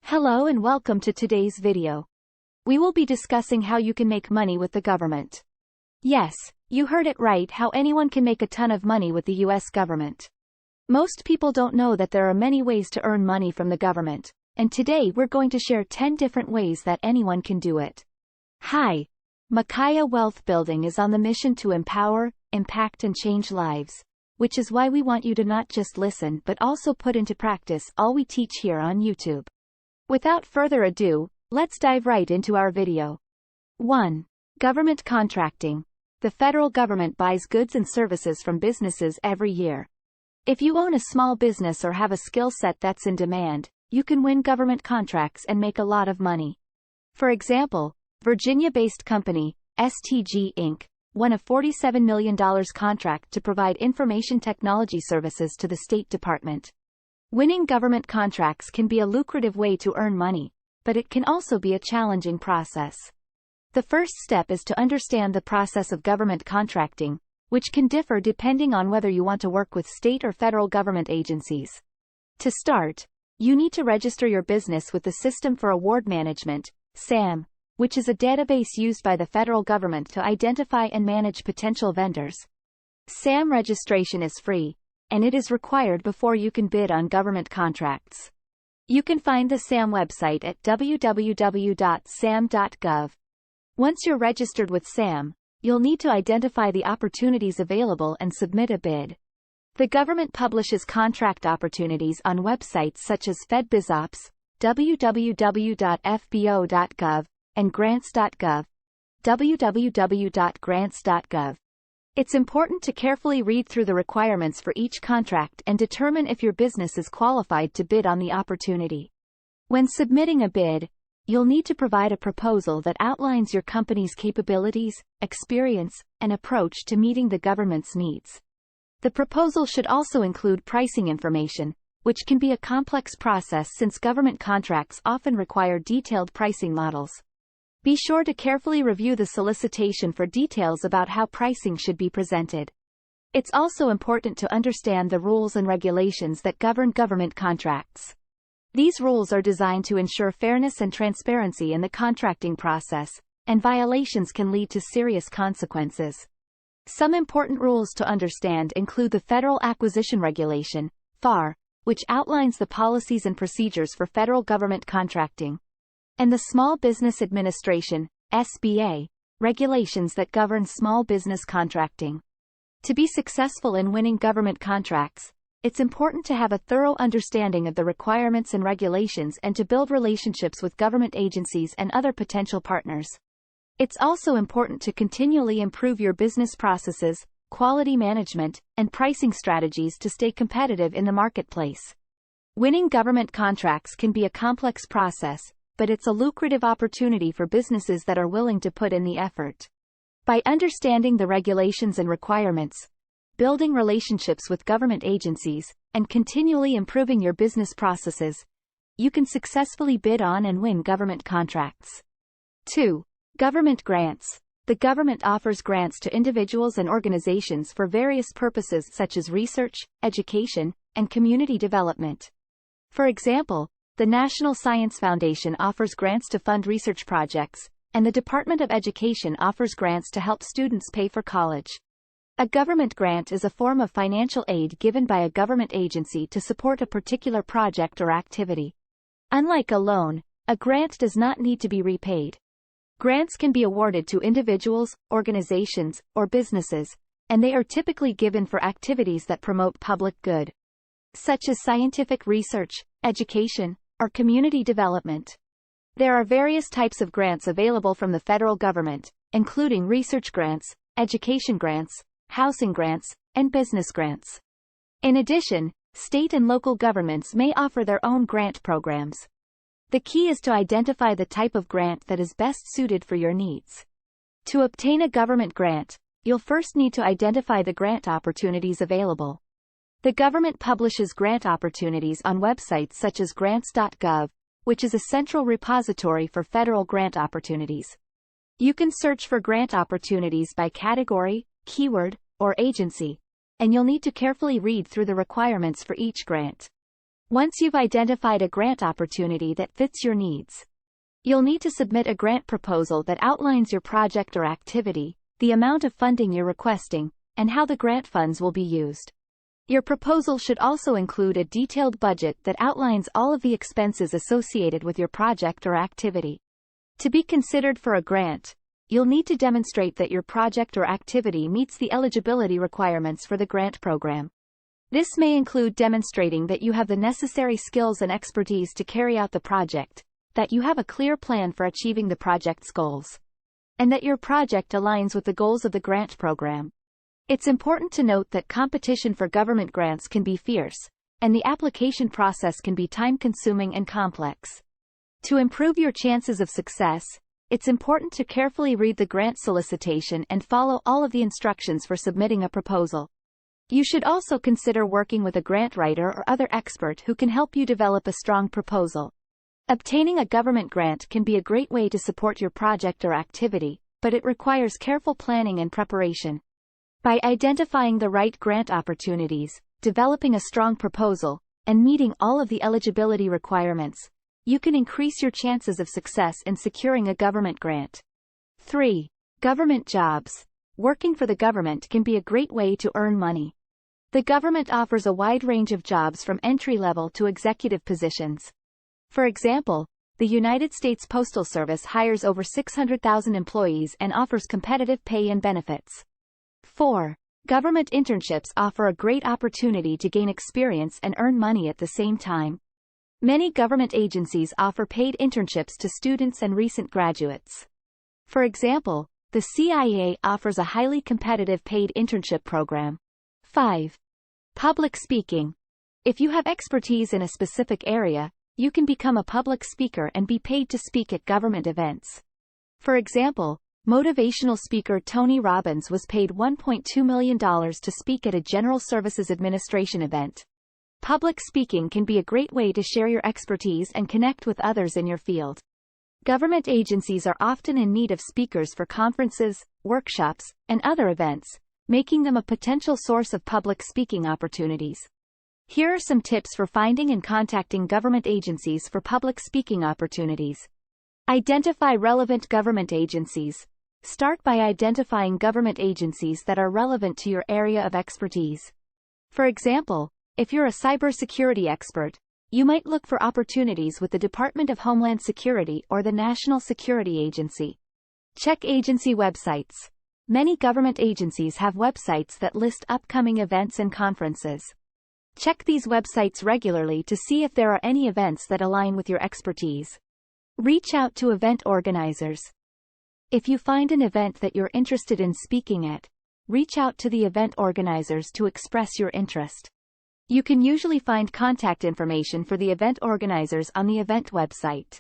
Hello and welcome to today's video. We will be discussing how you can make money with the government. Yes, you heard it right, how anyone can make a ton of money with the US government. Most people don't know that there are many ways to earn money from the government, and today we're going to share 10 different ways that anyone can do it. Hi, Makaya Wealth Building is on the mission to empower, impact and change lives, which is why we want you to not just listen but also put into practice all we teach here on YouTube. Without further ado, let's dive right into our video. 1. Government contracting. The federal government buys goods and services from businesses every year. If you own a small business or have a skill set that's in demand, you can win government contracts and make a lot of money. For example, Virginia-based company, STG Inc., won a $47 million contract to provide information technology services to the State Department. Winning government contracts can be a lucrative way to earn money, but it can also be a challenging process. The first step is to understand the process of government contracting, which can differ depending on whether you want to work with state or federal government agencies. To start, you need to register your business with the System for Award Management, SAM, which is a database used by the federal government to identify and manage potential vendors. SAM registration is free, and it is required before you can bid on government contracts. You can find the SAM website at www.sam.gov. Once you're registered with SAM, you'll need to identify the opportunities available and submit a bid. The government publishes contract opportunities on websites such as FedBizOpps, www.fbo.gov, and grants.gov, www.grants.gov. It's important to carefully read through the requirements for each contract and determine if your business is qualified to bid on the opportunity. When submitting a bid, you'll need to provide a proposal that outlines your company's capabilities, experience, and approach to meeting the government's needs. The proposal should also include pricing information, which can be a complex process since government contracts often require detailed pricing models. Be sure to carefully review the solicitation for details about how pricing should be presented. It's also important to understand the rules and regulations that govern government contracts. These rules are designed to ensure fairness and transparency in the contracting process, and violations can lead to serious consequences. Some important rules to understand include the Federal Acquisition Regulation, FAR, which outlines the policies and procedures for federal government contracting, and the Small Business Administration, SBA, regulations that govern small business contracting. To be successful in winning government contracts, it's important to have a thorough understanding of the requirements and regulations and to build relationships with government agencies and other potential partners. It's also important to continually improve your business processes, quality management, and pricing strategies to stay competitive in the marketplace. Winning government contracts can be a complex process, but it's a lucrative opportunity for businesses that are willing to put in the effort. By understanding the regulations and requirements, building relationships with government agencies, and continually improving your business processes, you can successfully bid on and win government contracts. 2. Government grants. The government offers grants to individuals and organizations for various purposes such as research, education, and community development. For example, the National Science Foundation offers grants to fund research projects, and the Department of Education offers grants to help students pay for college. A government grant is a form of financial aid given by a government agency to support a particular project or activity. Unlike a loan, a grant does not need to be repaid. Grants can be awarded to individuals, organizations, or businesses, and they are typically given for activities that promote public good, such as scientific research, education, or community development. There are various types of grants available from the federal government, including research grants, education grants, housing grants, and business grants. In addition, state and local governments may offer their own grant programs. The key is to identify the type of grant that is best suited for your needs. To obtain a government grant, you'll first need to identify the grant opportunities available. The government publishes grant opportunities on websites such as grants.gov, which is a central repository for federal grant opportunities. You can search for grant opportunities by category, keyword, or agency, and you'll need to carefully read through the requirements for each grant. Once you've identified a grant opportunity that fits your needs, you'll need to submit a grant proposal that outlines your project or activity, the amount of funding you're requesting, and how the grant funds will be used. Your proposal should also include a detailed budget that outlines all of the expenses associated with your project or activity. To be considered for a grant, you'll need to demonstrate that your project or activity meets the eligibility requirements for the grant program. This may include demonstrating that you have the necessary skills and expertise to carry out the project, that you have a clear plan for achieving the project's goals, and that your project aligns with the goals of the grant program. It's important to note that competition for government grants can be fierce, and the application process can be time-consuming and complex. To improve your chances of success, it's important to carefully read the grant solicitation and follow all of the instructions for submitting a proposal. You should also consider working with a grant writer or other expert who can help you develop a strong proposal. Obtaining a government grant can be a great way to support your project or activity, but it requires careful planning and preparation. By identifying the right grant opportunities, developing a strong proposal, and meeting all of the eligibility requirements, you can increase your chances of success in securing a government grant. 3. Government jobs. Working for the government can be a great way to earn money. The government offers a wide range of jobs from entry-level to executive positions. For example, the United States Postal Service hires over 600,000 employees and offers competitive pay and benefits. 4. Government internships offer a great opportunity to gain experience and earn money at the same time. Many government agencies offer paid internships to students and recent graduates. For example, the CIA offers a highly competitive paid internship program. 5. Public speaking. If you have expertise in a specific area, you can become a public speaker and be paid to speak at government events. For example, motivational speaker Tony Robbins was paid $1.2 million to speak at a General Services Administration event. Public speaking can be a great way to share your expertise and connect with others in your field. Government agencies are often in need of speakers for conferences, workshops, and other events, making them a potential source of public speaking opportunities. Here are some tips for finding and contacting government agencies for public speaking opportunities. Identify relevant government agencies. Start by identifying government agencies that are relevant to your area of expertise. For example, if you're a cybersecurity expert, you might look for opportunities with the Department of Homeland Security or the National Security Agency. Check agency websites. Many government agencies have websites that list upcoming events and conferences. Check these websites regularly to see if there are any events that align with your expertise. Reach out to event organizers. If you find an event that you're interested in speaking at, reach out to the event organizers to express your interest. You can usually find contact information for the event organizers on the event website.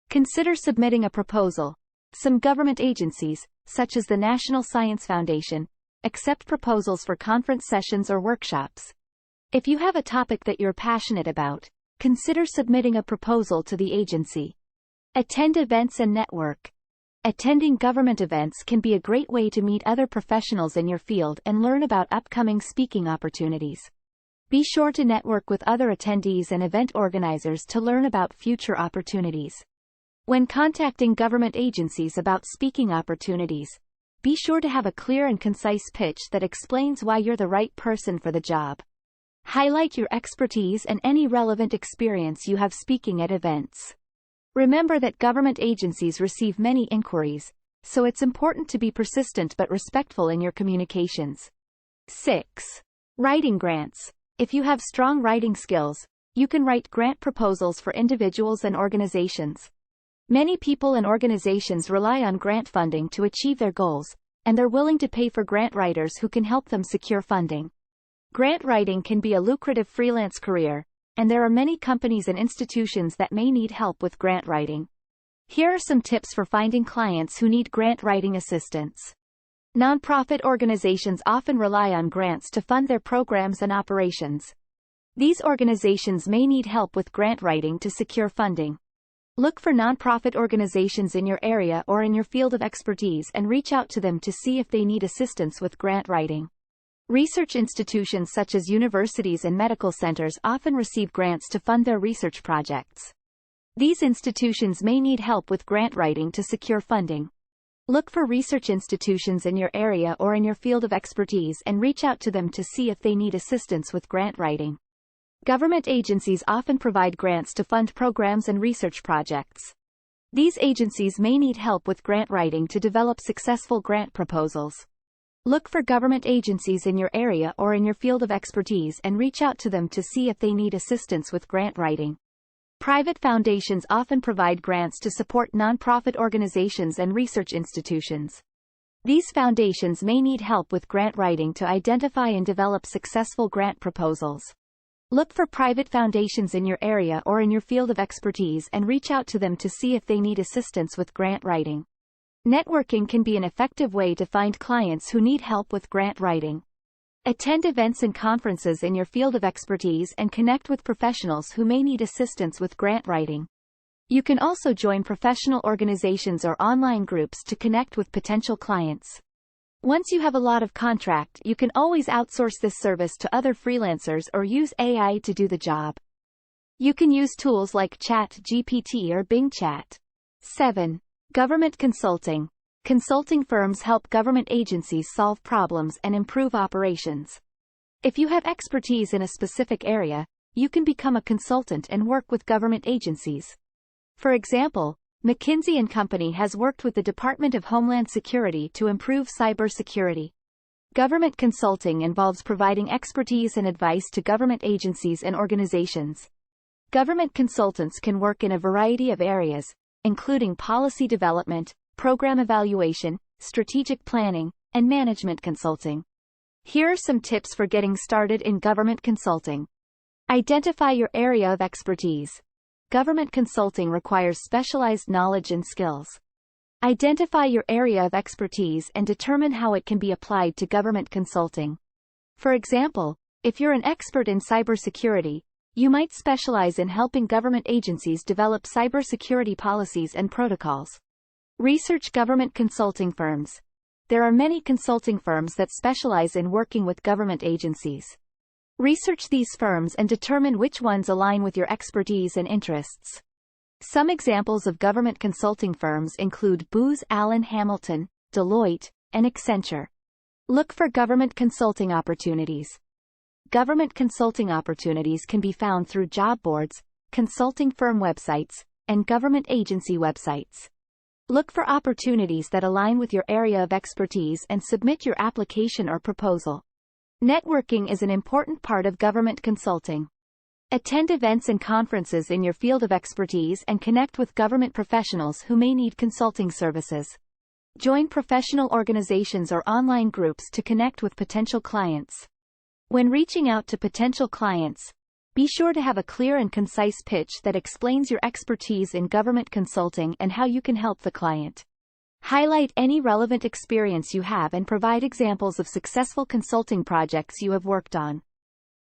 Consider submitting a proposal. Some government agencies, such as the National Science Foundation, accept proposals for conference sessions or workshops. If you have a topic that you're passionate about, consider submitting a proposal to the agency. Attend events and network. Attending government events can be a great way to meet other professionals in your field and learn about upcoming speaking opportunities. Be sure to network with other attendees and event organizers to learn about future opportunities. When contacting government agencies about speaking opportunities, be sure to have a clear and concise pitch that explains why you're the right person for the job. Highlight your expertise and any relevant experience you have speaking at events. Remember that government agencies receive many inquiries, so it's important to be persistent but respectful in your communications. 6. Writing grants. If you have strong writing skills, you can write grant proposals for individuals and organizations. Many people and organizations rely on grant funding to achieve their goals, and they're willing to pay for grant writers who can help them secure funding. Grant writing can be a lucrative freelance career, and there are many companies and institutions that may need help with grant writing. Here are some tips for finding clients who need grant writing assistance. Nonprofit organizations often rely on grants to fund their programs and operations. These organizations may need help with grant writing to secure funding. Look for nonprofit organizations in your area or in your field of expertise and reach out to them to see if they need assistance with grant writing. Research institutions such as universities and medical centers often receive grants to fund their research projects. These institutions may need help with grant writing to secure funding. Look for research institutions in your area or in your field of expertise and reach out to them to see if they need assistance with grant writing. Government agencies often provide grants to fund programs and research projects. These agencies may need help with grant writing to develop successful grant proposals. Look for government agencies in your area or in your field of expertise and reach out to them to see if they need assistance with grant writing. Private foundations often provide grants to support nonprofit organizations and research institutions. These foundations may need help with grant writing to identify and develop successful grant proposals. Look for private foundations in your area or in your field of expertise and reach out to them to see if they need assistance with grant writing. Networking can be an effective way to find clients who need help with grant writing. Attend events and conferences in your field of expertise and connect with professionals who may need assistance with grant writing. You can also join professional organizations or online groups to connect with potential clients. Once you have a lot of contract, you can always outsource this service to other freelancers or use AI to do the job. You can use tools like ChatGPT or Bing Chat. 7. Government consulting. Consulting firms help government agencies solve problems and improve operations. If you have expertise in a specific area, you can become a consultant and work with government agencies. For example, McKinsey & Company has worked with the Department of Homeland Security to improve cybersecurity. Government consulting involves providing expertise and advice to government agencies and organizations. Government consultants can work in a variety of areas, including policy development, program evaluation, strategic planning, and management consulting. Here are some tips for getting started in government consulting. Identify your area of expertise. Government consulting requires specialized knowledge and skills. Identify your area of expertise and determine how it can be applied to government consulting. For example, if you're an expert in cybersecurity, you might specialize in helping government agencies develop cybersecurity policies and protocols. Research government consulting firms. There are many consulting firms that specialize in working with government agencies. Research these firms and determine which ones align with your expertise and interests. Some examples of government consulting firms include Booz Allen Hamilton, Deloitte, and Accenture. Look for government consulting opportunities. Government consulting opportunities can be found through job boards, consulting firm websites, and government agency websites. Look for opportunities that align with your area of expertise and submit your application or proposal. Networking is an important part of government consulting. Attend events and conferences in your field of expertise and connect with government professionals who may need consulting services. Join professional organizations or online groups to connect with potential clients. When reaching out to potential clients, be sure to have a clear and concise pitch that explains your expertise in government consulting and how you can help the client. Highlight any relevant experience you have and provide examples of successful consulting projects you have worked on.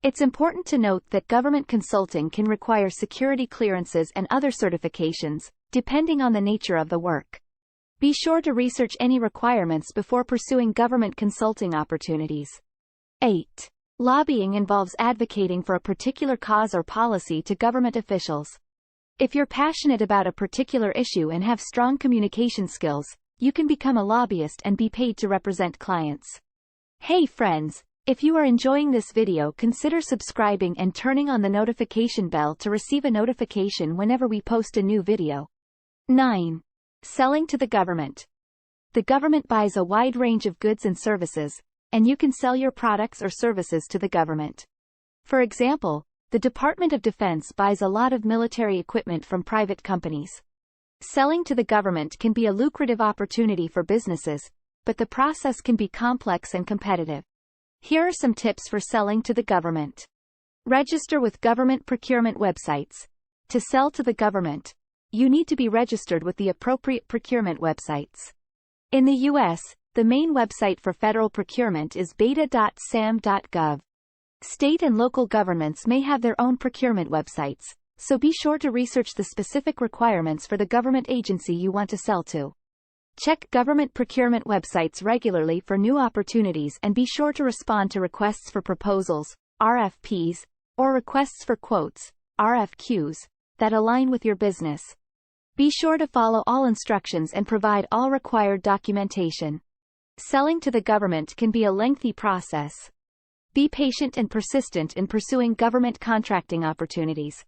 It's important to note that government consulting can require security clearances and other certifications, depending on the nature of the work. Be sure to research any requirements before pursuing government consulting opportunities. 8. Lobbying involves advocating for a particular cause or policy to government officials. If you're passionate about a particular issue and have strong communication skills, you can become a lobbyist and be paid to represent clients. Hey friends, if you are enjoying this video, consider subscribing and turning on the notification bell to receive a notification whenever we post a new video. 9. Selling to the government. The government buys a wide range of goods and services, and you can sell your products or services to the government. For example, the Department of Defense buys a lot of military equipment from private companies. Selling to the government can be a lucrative opportunity for businesses, but the process can be complex and competitive. Here are some tips for selling to the government. Register with government procurement websites. To sell to the government, you need to be registered with the appropriate procurement websites. In the U.S., the main website for federal procurement is beta.sam.gov. State and local governments may have their own procurement websites, so be sure to research the specific requirements for the government agency you want to sell to. Check government procurement websites regularly for new opportunities and be sure to respond to requests for proposals, RFPs, or requests for quotes, RFQs, that align with your business. Be sure to follow all instructions and provide all required documentation. Selling to the government can be a lengthy process. Be patient and persistent in pursuing government contracting opportunities.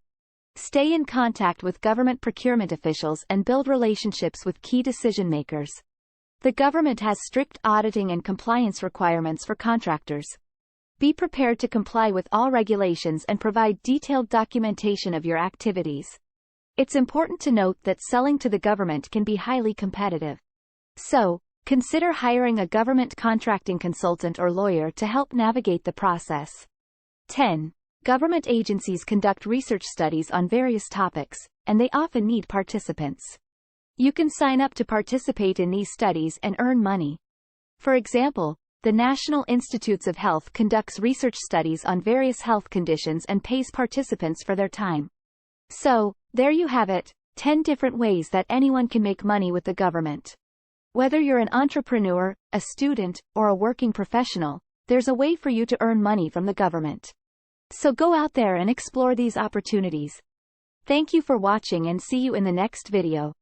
Stay in contact with government procurement officials and build relationships with key decision makers. The government has strict auditing and compliance requirements for contractors. Be prepared to comply with all regulations and provide detailed documentation of your activities. It's important to note that selling to the government can be highly competitive. So, consider hiring a government contracting consultant or lawyer to help navigate the process. 10. Government agencies conduct research studies on various topics, and they often need participants. You can sign up to participate in these studies and earn money. For example, the National Institutes of Health conducts research studies on various health conditions and pays participants for their time. So, there you have it, 10 different ways that anyone can make money with the government. Whether you're an entrepreneur, a student, or a working professional, there's a way for you to earn money from the government. So go out there and explore these opportunities. Thank you for watching and see you in the next video.